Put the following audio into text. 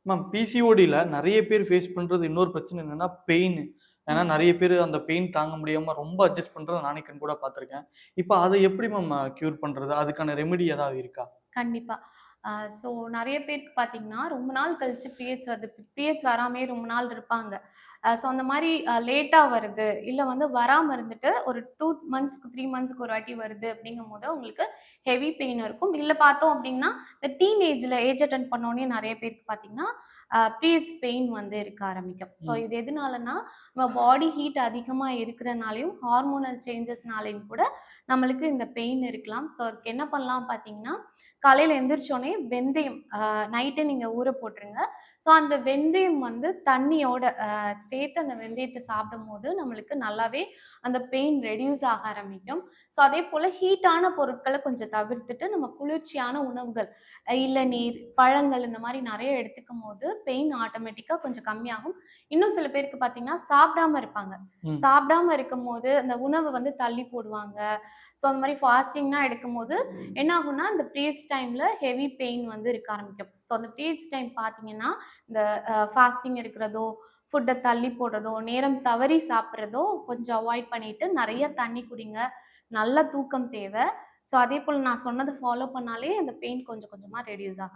Ma'am பிசிஓடில நெறைய பேர் face பண்றது இன்னொரு பிரச்சனை என்னன்னா பெயின். ஏன்னா ம். நெறைய பேரு அந்த பெயின் தாங்க முடியாம ரொம்ப அட்ஜஸ்ட் பண்றத நானே கண்கூடா பார்த்துருக்கேன். இப்ப அத எப்படி மேம் கியூர் பண்றது? அதுக்கான ரெமெடி ஏதாவது இருக்கா? கண்டிப்பா. அ ஸோ நெறைய பேருக்கு பார்த்தீங்கன்னா, ரொம்ப நாள் கழிச்சு பீரியட்ஸ் வருது. பீரியட்ஸ் வராமயே ரொம்ப நாள் இருப்பாங்க. ஸோ அந்த மாரி லேட்டா வருது, இல்ல வந்து வராம இருந்துட்டு ஒரு 2 மந்த்ஸ்க்கு 3 மந்த்ஸ்க்கு ஒரு வாட்டி வருது அப்படிங்கும்போது, உங்களுக்கு ஹெவி பெயின் இருக்கும். இல்ல பார்த்தோம் அப்படின்னா, இந்த டீனேஜ்ல ஏஜ் அட்டெண்ட் பண்ணோனே நெறைய பேருக்கு பார்த்தீங்கன்னா, பீரியட்ஸ் பெயின் வந்து இருக்க ஆரம்பிக்கும். ஸோ ம். இது எதுனாலன்னா, நம்ம பாடி ஹீட் அதிகமா இருக்கிறனாலயும், ஹார்மோனல் சேஞ்சஸ்னாலயும் கூட நம்மளுக்கு இந்த பெயின் இருக்கலாம். ஸோ அதுக்கு என்ன பண்ணலாம் பார்த்தீங்கன்னா, காலையில எந்திரிச்சோனே வெந்தயம் நைட்டே நீங்க ஊற போட்டுருங்க. ஸோ அந்த வெந்தயம் வந்து தண்ணியோட சேர்த்து அந்த வெந்தயத்த சாப்பிடும்போது, நம்மளுக்கு நல்லாவே அந்த பெயின் ரெட்யூஸ் ஆக ஆரம்பிக்கும். ஸோ அதேபோல ஹீட்டான பொருட்கள கொஞ்சம் தவிர்த்துட்டு, நம்ம குளிர்ச்சியான உணவுகள், இளநீர், பழங்கள் இந்த மாரி நெறைய எடுத்துக்கும்போது, பெயின் ஆட்டோமேட்டிக்கா கொஞ்சம் கம்மியாகும். இன்னும் சில பேருக்கு பார்த்தீங்கன்னா, சாப்பிடாம இருப்பாங்க. ம். சாப்பிடாம இருக்கும்போது, அந்த உணவ வந்து தள்ளி போடுவாங்க. ஸோ அந்த மாரி ஃபாஸ்டிங்லாம் எடுக்கும்போது, என்ன ஆகும்னா, இந்த பீரியட்ஸ் டைம்ல ஹெவி பெயின் வந்து இருக்க ஆரம்பிக்கும். ஸோ அந்த பீரியட்ஸ் டைம் பார்த்தீங்கன்னா, இந்த ஃபாஸ்டிங் இருக்கிறதோ, ஃபுட்ட தள்ளி போடுறதோ, நேரம் தவறி சாப்பிடுறதோ கொஞ்சம் அவாய்ட் பண்ணிட்டு, நெறைய தண்ணி குடிங்க. நல்ல தூக்கம் தேவ. ஸோ அதேபோல நான் சொன்னத ஃபாலோ பண்ணாலே அந்த பெயின் கொஞ்சம் கொஞ்சமா ரெட்யூஸ் ஆக